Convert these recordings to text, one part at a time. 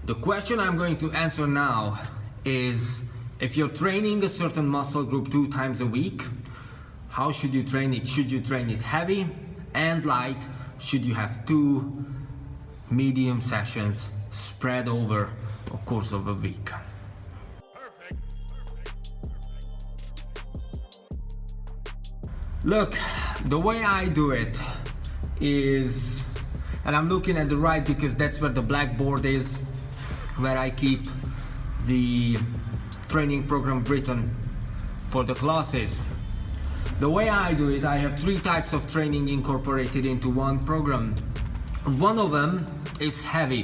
The question I'm going to answer now is, if you're training a certain muscle group 2 times a week, how should you train it? Should you train it heavy and light? Should you have 2 medium sessions spread over a course of a week? Look, the way I do it is, and I'm looking at the right because that's where the blackboard is, where I keep the training program written for the classes. The way I do it, I have 3 types of training incorporated into one program. One of them is heavy.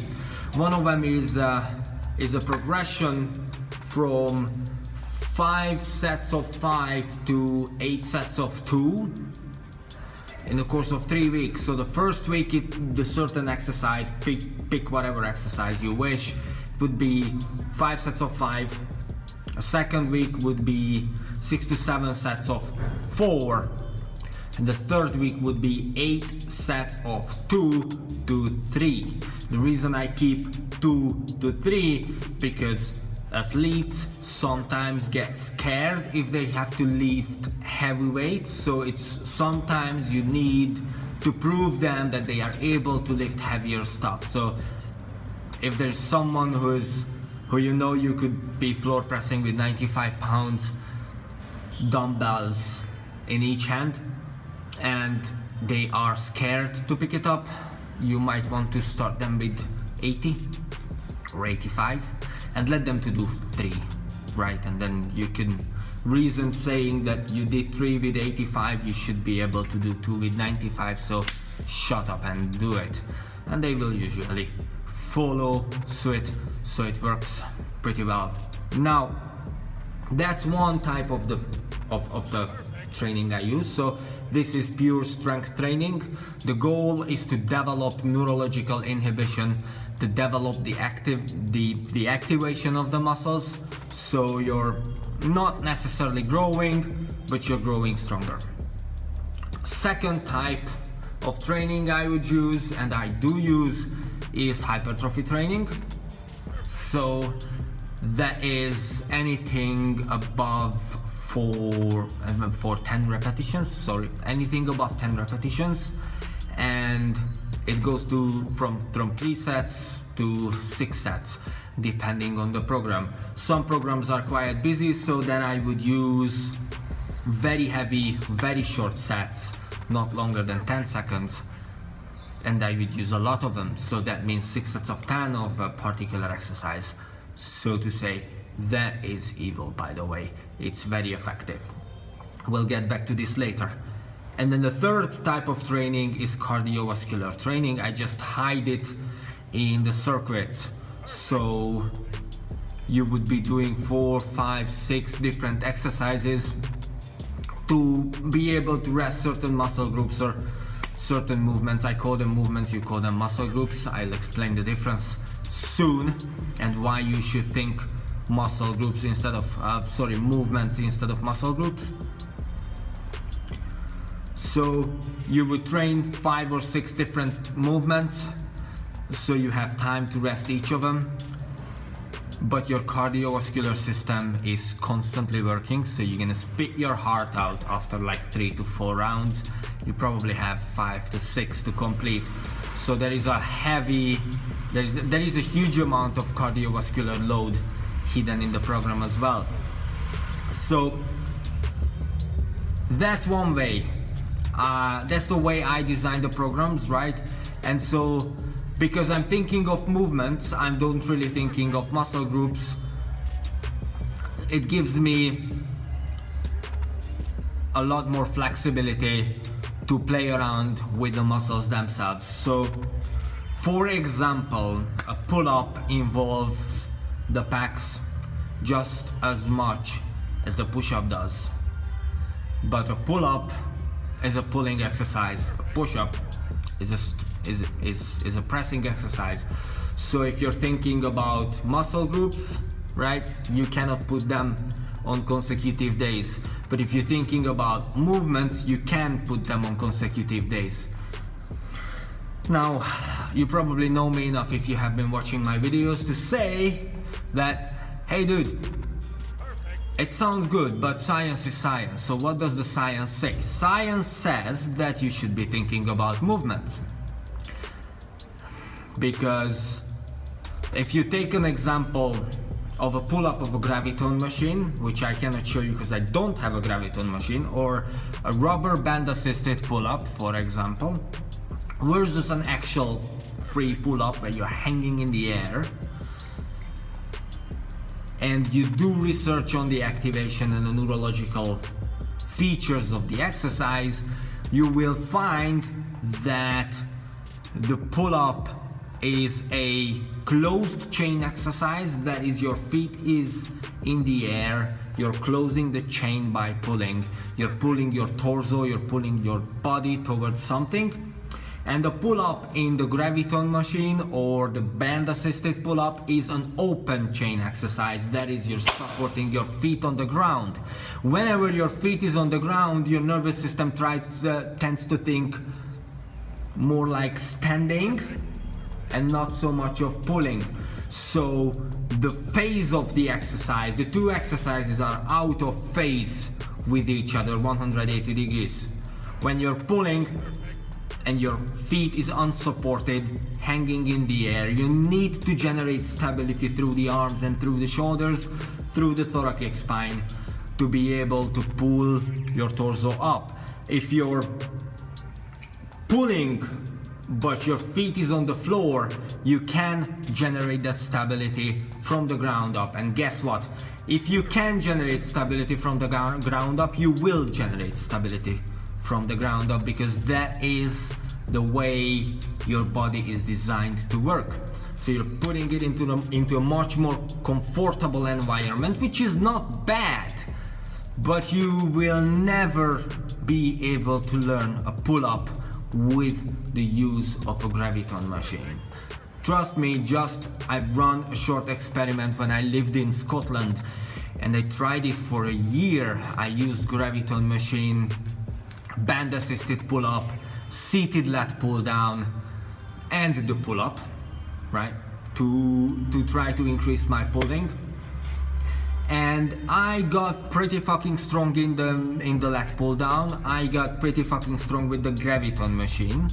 One of them is a progression from 5 sets of 5 to 8 sets of 2 in the course of 3 weeks. So the first week, the certain exercise, pick whatever exercise you wish, would be 5 sets of 5. A second week would be 6 to 7 sets of 4. And the third week would be 8 sets of 2 to 3. The reason I keep 2 to 3, because athletes sometimes get scared if they have to lift heavy weights. So it's sometimes you need to prove them that they are able to lift heavier stuff. So if there's someone who you know you could be floor pressing with 95 pounds dumbbells in each hand and they are scared to pick it up, you might want to start them with 80 or 85 and let them to do 3, right? And then you can reason saying that you did 3 with 85, you should be able to do 2 with 95, so shut up and do it. And they will usually follow suit, so it works pretty well. Now, that's one type of the training I use. So this is pure strength training. The goal is to develop neurological inhibition, to develop the activation of the muscles, so you're not necessarily growing, but you're growing stronger. Second type of training I would use, and I do use, is hypertrophy training. So that is anything above 10 repetitions, sorry, anything above 10 repetitions, and it goes from 3 sets to 6 sets depending on the program. Some programs are quite busy, so then I would use very heavy, very short sets, not longer than 10 seconds, and I would use a lot of them. So that means 6 sets of 10 of a particular exercise, so to say. That is evil, by the way. It's very effective. We'll get back to this later. And then the third type of training is cardiovascular training. I just hide it in the circuits. So you would be doing 4, 5, 6 different exercises to be able to rest certain muscle groups or certain movements. I call them movements, you call them muscle groups. I'll explain the difference soon and why you should think muscle groups instead of movements instead of muscle groups. So you would train 5 or 6 different movements, so you have time to rest each of them, but your cardiovascular system is constantly working, so you're gonna spit your heart out after like 3 to 4 rounds. You probably have 5 to 6 to complete. So there is a huge amount of cardiovascular load hidden in the program as well. So that's one way. That's the way I design the programs, right? And so because I'm thinking of movements, I don't really thinking of muscle groups, it gives me a lot more flexibility to play around with the muscles themselves. So for example, a pull-up involves the pecs just as much as the push-up does, but a pull-up is a pulling exercise, a push-up is a pressing exercise. So if you're thinking about muscle groups, right, you cannot put them on consecutive days, but if you're thinking about movements, you can put them on consecutive days. Now, you probably know me enough if you have been watching my videos to say that, hey dude, it sounds good, but science is science. So what does the science say? Science says that you should be thinking about movements. Because if you take an example of a pull-up of a Graviton machine, which I cannot show you because I don't have a Graviton machine, or a rubber band assisted pull-up, for example, versus an actual free pull-up where you're hanging in the air, and you do research on the activation and the neurological features of the exercise, you will find that the pull-up is a closed chain exercise. That is, your feet is in the air, you're closing the chain by pulling, you're pulling your torso, you're pulling your body towards something. And the pull-up in the Graviton machine or the band assisted pull-up is an open chain exercise. That is, you're supporting your feet on the ground. Whenever your feet is on the ground, your nervous system tends to think more like standing and not so much of pulling. So the phase of the exercise, the two exercises are out of phase with each other, 180 degrees. When you're pulling and your feet is unsupported, hanging in the air, you need to generate stability through the arms and through the shoulders, through the thoracic spine, to be able to pull your torso up. If you're pulling but your feet is on the floor, you can generate that stability from the ground up. And guess what? If you can generate stability from the ground up, you will generate stability from the ground up, because that is the way your body is designed to work. So you're putting it into a much more comfortable environment, which is not bad, but you will never be able to learn a pull-up with the use of a Graviton machine. Trust me, I've run a short experiment when I lived in Scotland, and I tried it for a year. I used Graviton machine, band assisted pull-up, seated lat pull down, and the pull-up, right, to try to increase my pulling. And I got pretty fucking strong in the lat pull down. I got pretty fucking strong with the Graviton machine,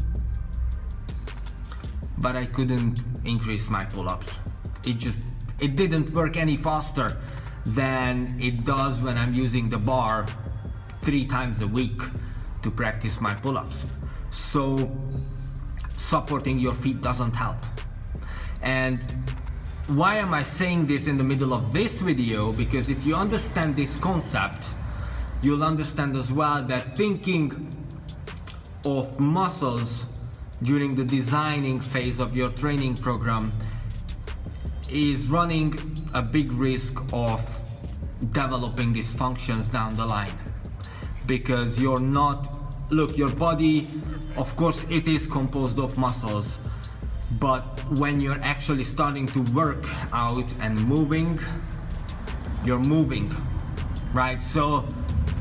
but I couldn't increase my pull-ups. It didn't work any faster than it does when I'm using the bar 3 times a week to practice my pull-ups. So supporting your feet doesn't help. And why am I saying this in the middle of this video? Because if you understand this concept, you'll understand as well that thinking of muscles during the designing phase of your training program is running a big risk of developing dysfunctions down the line. Because your body, of course, it is composed of muscles, but when you're actually starting to work out and moving, you're moving, right? So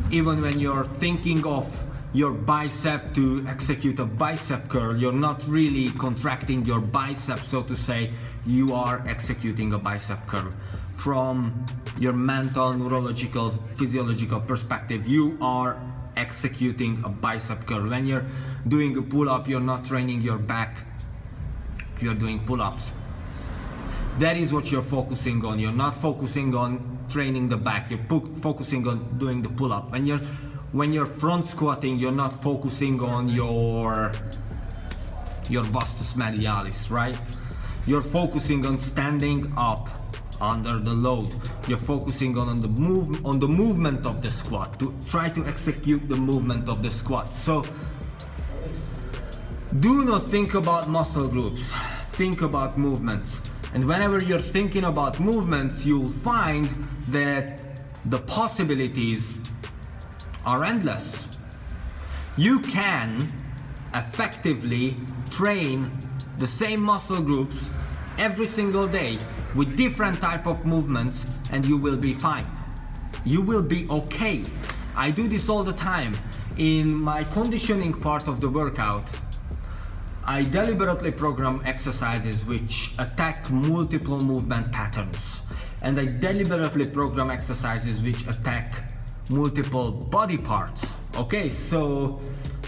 even when you're thinking of your bicep to execute a bicep curl, you're not really contracting your bicep, so to say, you are executing a bicep curl. From your mental, neurological, physiological perspective, you are executing a bicep curl. When you're doing a pull-up, you're not training your back, you're doing pull-ups. That is what you're focusing on. You're not focusing on training the back, you're focusing on doing the pull-up. When you're front squatting, you're not focusing on your vastus medialis, right? You're focusing on standing up under the load. You're focusing on the movement of the squat, to try to execute the movement of the squat. So do not think about muscle groups, think about movements. And whenever you're thinking about movements, you'll find that the possibilities are endless. You can effectively train the same muscle groups every single day with different type of movements, and you will be fine. You will be okay. I do this all the time. In my conditioning part of the workout, I deliberately program exercises which attack multiple movement patterns, and I deliberately program exercises which attack multiple body parts. Okay, so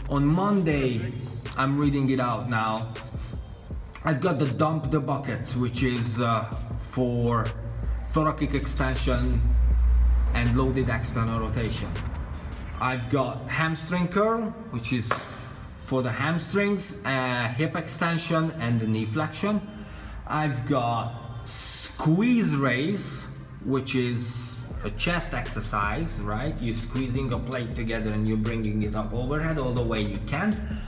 on Monday, I'm reading it out now, I've got the dump the buckets, which is for thoracic extension and loaded external rotation. I've got hamstring curl, which is for the hamstrings, hip extension and the knee flexion. I've got squeeze raise, which is a chest exercise, right? You're squeezing a plate together and you're bringing it up overhead all the way you can.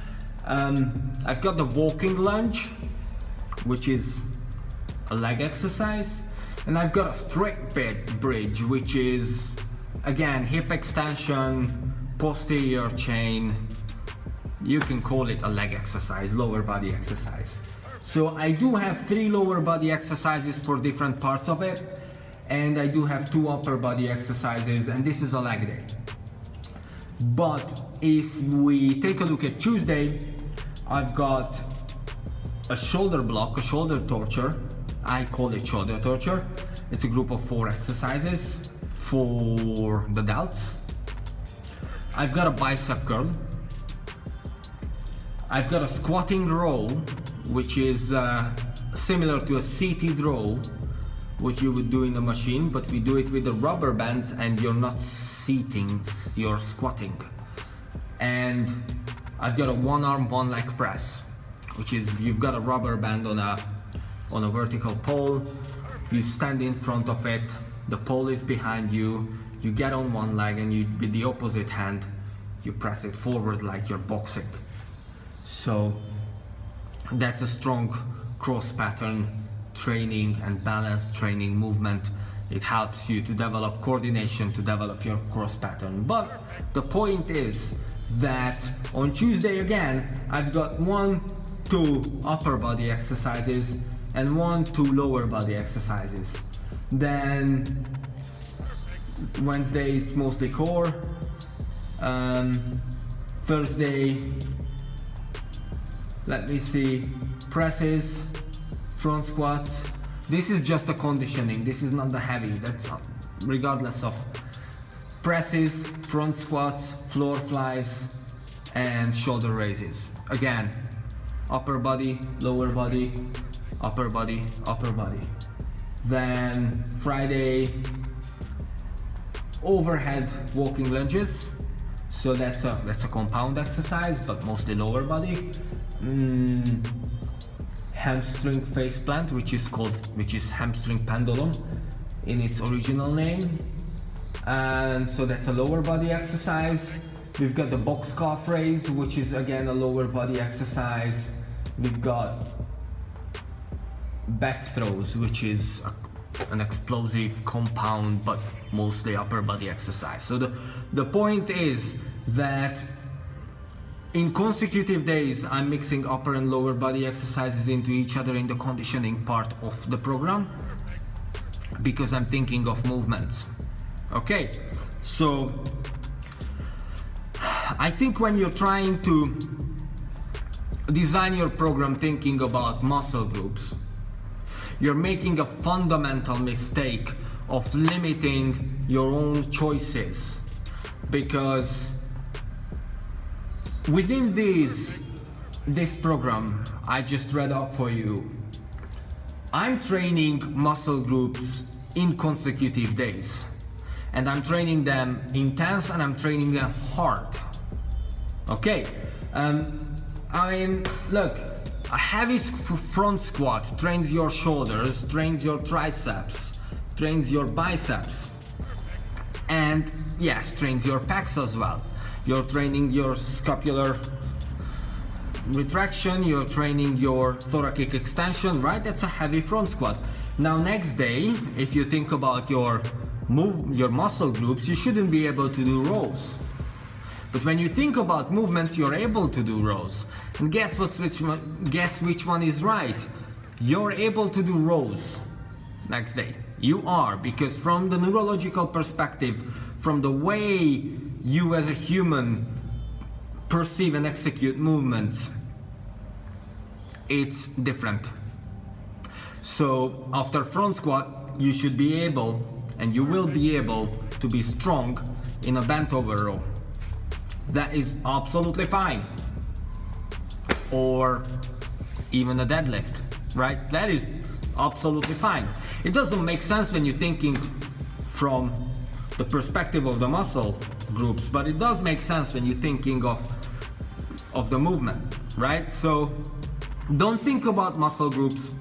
I've got the walking lunge, which is a leg exercise. And I've got a straight bridge, which is, again, hip extension, posterior chain. You can call it a leg exercise, lower body exercise. So I do have 3 lower body exercises for different parts of it, and I do have 2 upper body exercises, and this is a leg day. But if we take a look at Tuesday, I've got a shoulder block, a shoulder torture. I call it shoulder torture. It's a group of 4 exercises for the delts. I've got a bicep curl. I've got a squatting row, which is similar to a seated row, which you would do in a machine, but we do it with the rubber bands and you're not seating, you're squatting. And I've got a 1 arm, 1 leg press, which is you've got a rubber band on a vertical pole, you stand in front of it, the pole is behind you, you get on 1 leg and you, with the opposite hand, you press it forward like you're boxing. So that's a strong cross pattern training and balance training movement. It helps you to develop coordination, to develop your cross pattern. But the point is that on Tuesday again, I've got 1, 2 upper body exercises and 1, 2 lower body exercises. Then Wednesday it's mostly core. Thursday, let me see, presses, front squats. This is just a conditioning, this is not the heavy, that's regardless of presses, front squats, floor flies, and shoulder raises. Again, upper body, lower body, upper body, upper body. Then Friday, overhead walking lunges. So that's a compound exercise, but mostly lower body. Hamstring face plant, which is hamstring pendulum in its original name. And so that's a lower body exercise. We've got the box calf raise, which is again a lower body exercise. We've got back throws, which is an explosive compound but mostly upper body exercise. So the point is that in consecutive days I'm mixing upper and lower body exercises into each other in the conditioning part of the program because I'm thinking of movements. Okay, so I think when you're trying to design your program thinking about muscle groups, you're making a fundamental mistake of limiting your own choices, because within this program I just read up for you, I'm training muscle groups in consecutive days, and I'm training them intense and I'm training them hard. Okay, I mean, look, a heavy front squat trains your shoulders, trains your triceps, trains your biceps, and yes, trains your pecs as well. You're training your scapular retraction, you're training your thoracic extension, right? That's a heavy front squat. Now next day, if you think about your muscle groups, you shouldn't be able to do rows. But when you think about movements, you're able to do rows. And guess which one is right? You're able to do rows next day. You are, because from the neurological perspective, from the way you as a human perceive and execute movements, it's different. So after front squat, you should be able, and you will be able, to be strong in a bent over row. That is absolutely fine. Or even a deadlift, right? That is absolutely fine. It doesn't make sense when you're thinking from the perspective of the muscle groups, but it does make sense when you're thinking of the movement, right? So don't think about muscle groups,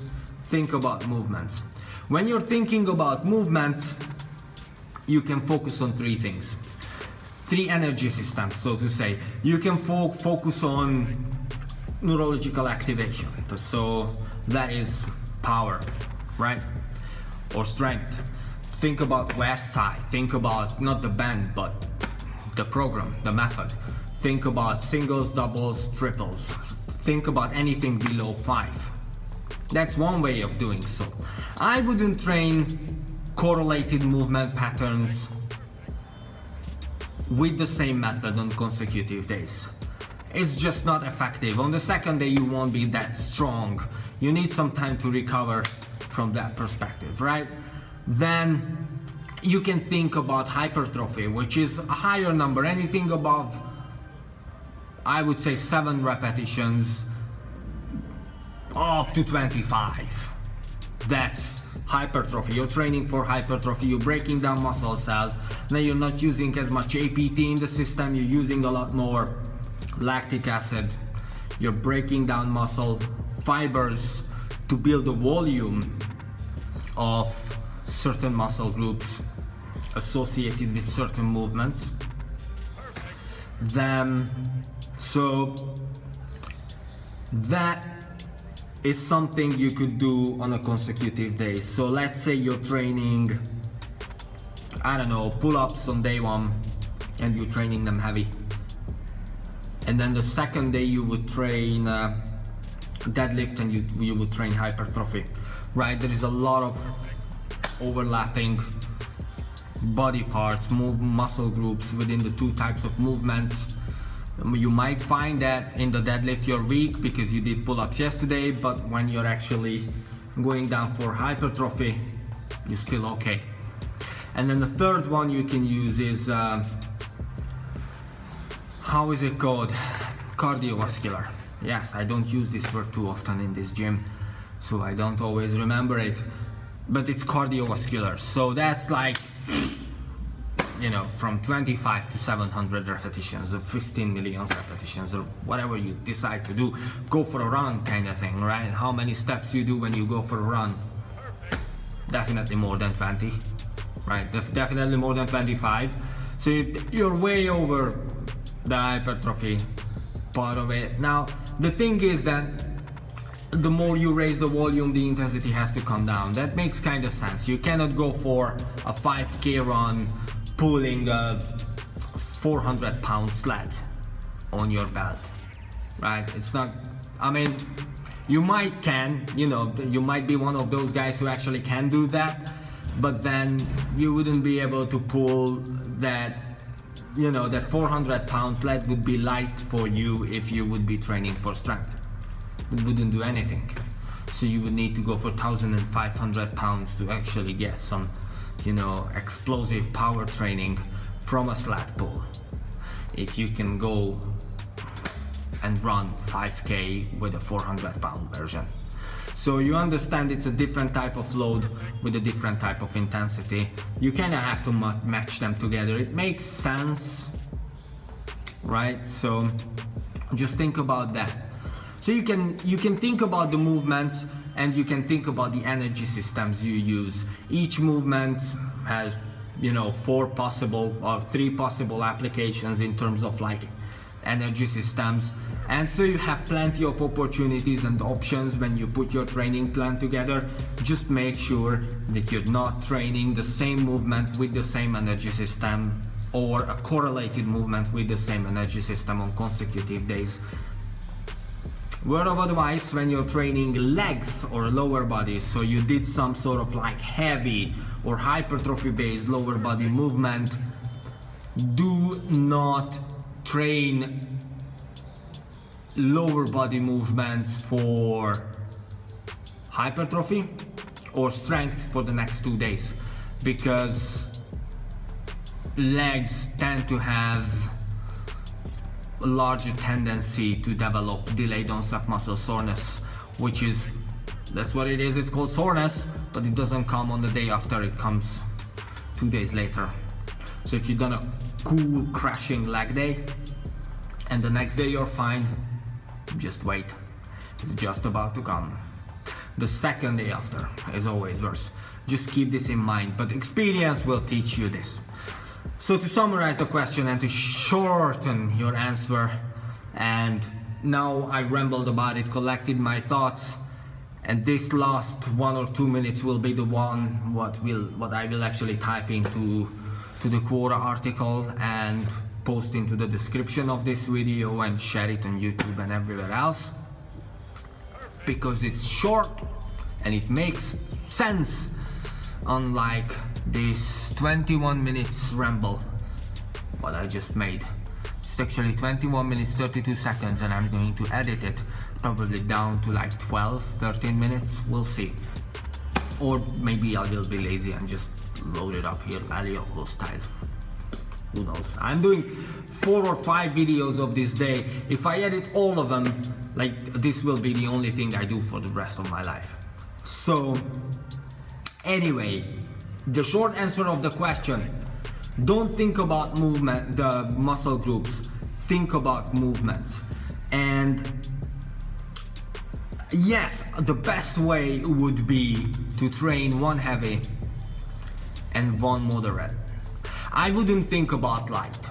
think about movements. When you're thinking about movements, you can focus on three things. Three energy systems, so to say. You can focus on neurological activation. So that is power, right? Or strength. Think about west side. Think about not the band, but the program, the method. Think about singles, doubles, triples. Think about anything below 5. That's one way of doing so. I wouldn't train correlated movement patterns with the same method on consecutive days. It's just not effective. On the second day you won't be that strong. You need some time to recover from that perspective, right? Then you can think about hypertrophy, which is a higher number, anything above, I would say 7 repetitions up to 25. That's hypertrophy. You're training for hypertrophy, you're breaking down muscle cells. Now you're not using as much APT in the system, you're using a lot more lactic acid. You're breaking down muscle fibers to build the volume of certain muscle groups associated with certain movements. Then, so that is something you could do on a consecutive day. So let's say you're training, I don't know, pull-ups on day 1 and you're training them heavy. And then the second day you would train deadlift and you would train hypertrophy, right? There is a lot of overlapping body parts, muscle groups within the two types of movements. You might find that in the deadlift you're weak because you did pull-ups yesterday, but when you're actually going down for hypertrophy, you're still okay. And then the third one you can use is, how is it called? Cardiovascular. Yes, I don't use this word too often in this gym, so I don't always remember it, but it's cardiovascular. So that's like, you know, from 25 to 700 repetitions or 15 million repetitions or whatever you decide to do. Go for a run kind of thing, right? How many steps you do when you go for a run? Definitely more than 20, right? Definitely more than 25. So you're way over the hypertrophy part of it. Now, the thing is that the more you raise the volume, the intensity has to come down. That makes kind of sense. You cannot go for a 5K run pulling a 400-pound sled on your belt, right? It's not, I mean, you might you might be one of those guys who actually can do that, but then you wouldn't be able to pull that, you know, that 400-pound sled would be light for you if you would be training for strength. It wouldn't do anything. So you would need to go for 1,500 pounds to actually get some, you know, explosive power training from a sled pull. If you can go and run 5K with a 400-pound version. So you understand it's a different type of load with a different type of intensity. You kind of have to match them together. It makes sense, right? So just think about that. So you can think about the movements and you can think about the energy systems you use. Each movement has, you know, 3 possible applications in terms of like energy systems. And so you have plenty of opportunities and options when you put your training plan together. Just make sure that you're not training the same movement with the same energy system or a correlated movement with the same energy system on consecutive days. Word of advice when you're training legs or lower body, so you did some sort of like heavy or hypertrophy based lower body movement, do not train lower body movements for hypertrophy or strength for the next 2 days, because legs tend to have a larger tendency to develop delayed onset muscle soreness, which is, that's what it is, it's called soreness, but it doesn't come on the day after, it comes 2 days later. So if you've done a cool crashing leg day and the next day you're fine, just wait, it's just about to come. The second day after is always worse. Just keep this in mind, but experience will teach you this. So to summarize the question and to shorten your answer, and now I rambled about it, collected my thoughts, and this last 1 or 2 minutes will be the one what I will actually type into the Quora article and post into the description of this video and share it on YouTube and everywhere else, because it's short and it makes sense, unlike this 21 minutes ramble what I just made. It's actually 21 minutes 32 seconds, and I'm going to edit it probably down to like 12-13 minutes, we'll see. Or maybe I will be lazy and just load it up here Alioho style, who knows. I'm doing 4 or 5 videos of this day. If I edit all of them, like, this will be the only thing I do for the rest of my life. So anyway, the short answer of the question: don't think about movement, the muscle groups, think about movements. And yes, the best way would be to train one heavy and one moderate. I wouldn't think about light.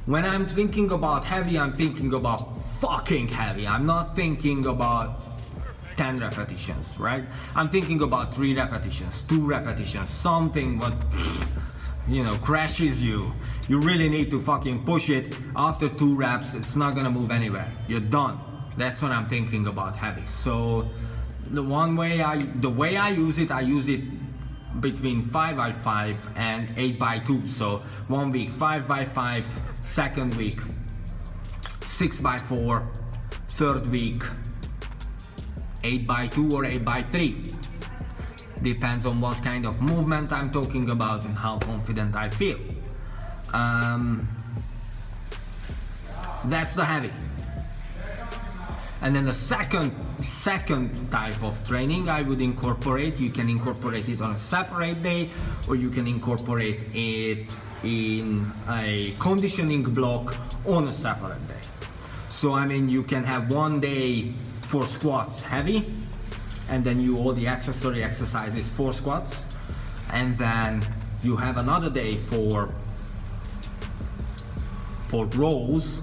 When I'm thinking about heavy, I'm thinking about fucking heavy. I'm not thinking about 10 repetitions, right? I'm thinking about 3 repetitions, 2 repetitions, something what, you know, crashes you. You really need to fucking push it. After 2 reps, it's not gonna move anywhere. You're done. That's what I'm thinking about heavy. So the way I use it between 5x5 and 8x2. So 1 week 5x5, second week 6x4, third week 8x2 or 8x3. Depends on what kind of movement I'm talking about and how confident I feel. That's the heavy. And then the second type of training I would incorporate, you can incorporate it on a separate day, or you can incorporate it in a conditioning block on a separate day. So I mean, you can have one day for squats heavy, and then you all the accessory exercises for squats, and then you have another day for rows,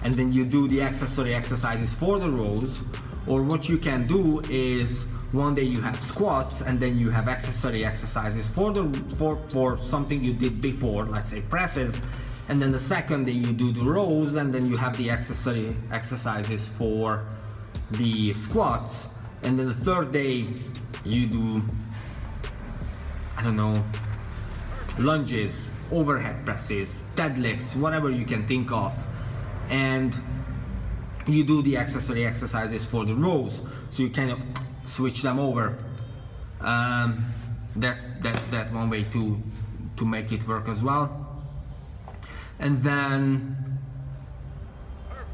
and then you do the accessory exercises for the rows. Or what you can do is one day you have squats, and then you have accessory exercises for something you did before, let's say presses, and then the second day you do the rows, and then you have the accessory exercises for the squats, and then the third day you do, I don't know, lunges, overhead presses, deadlifts, whatever you can think of, and you do the accessory exercises for the rows. So you kind of switch them over. That's one way to make it work as well. And then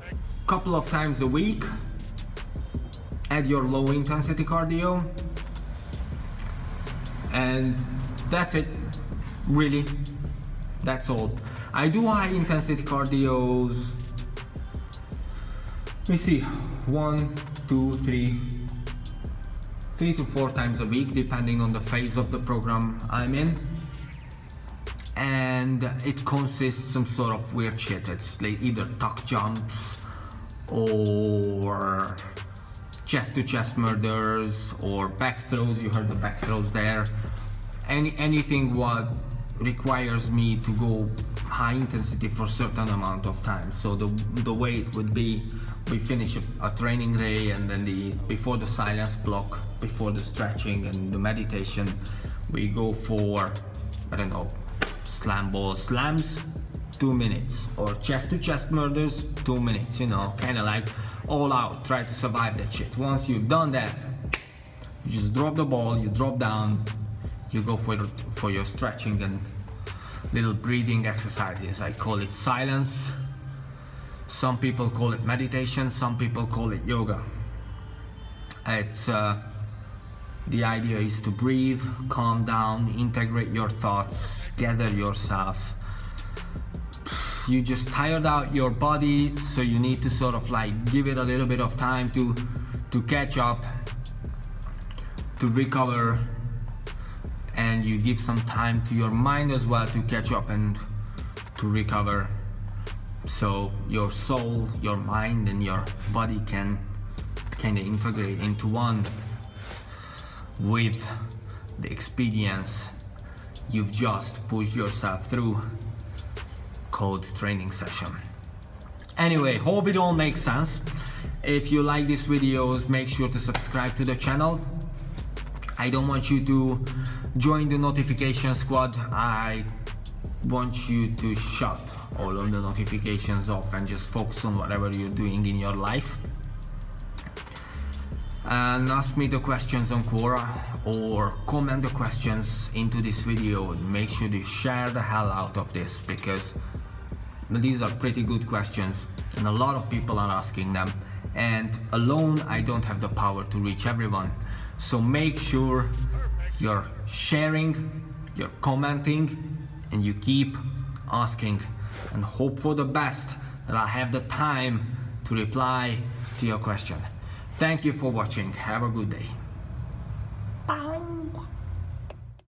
a couple of times a week, add your low intensity cardio, and that's it, really. That's all. I do high intensity cardios, let me see, 1, 2, 3 to 4 times a week, depending on the phase of the program I'm in. And it consists some sort of weird shit. It's like either tuck jumps or chest to chest murders or back throws. You heard the back throws there. Anything what requires me to go high intensity for a certain amount of time. So the way it would be, we finish a training day, and then before the silence block, before the stretching and the meditation, we go for, I don't know, slam ball slams, 2 minutes, or chest to chest murders, 2 minutes, you know, kind of like all out, try to survive that shit. Once you've done that, you just drop the ball, you drop down, you go for your stretching and little breathing exercises. I call it silence. Some people call it meditation, some people call it yoga. It's the idea is to breathe, calm down, integrate your thoughts, gather yourself. You just tired out your body, so you need to sort of like give it a little bit of time to catch up, to recover, and you give some time to your mind as well to catch up and to recover, so your soul, your mind and your body can kind of integrate into one with the experience you've just pushed yourself through, called training session. Anyway, hope it all makes sense. If you like these videos, make sure to subscribe to the channel. I don't want you to join the notification squad. I want you to shut all of the notifications off and just focus on whatever you're doing in your life. And ask me the questions on Quora, or comment the questions into this video. Make sure to share the hell out of this, because these are pretty good questions and a lot of people are asking them, and alone I don't have the power to reach everyone. So make sure you're sharing, you're commenting, and you keep asking, and hope for the best that I have the time to reply to your question. Thank you for watching. Have a good day.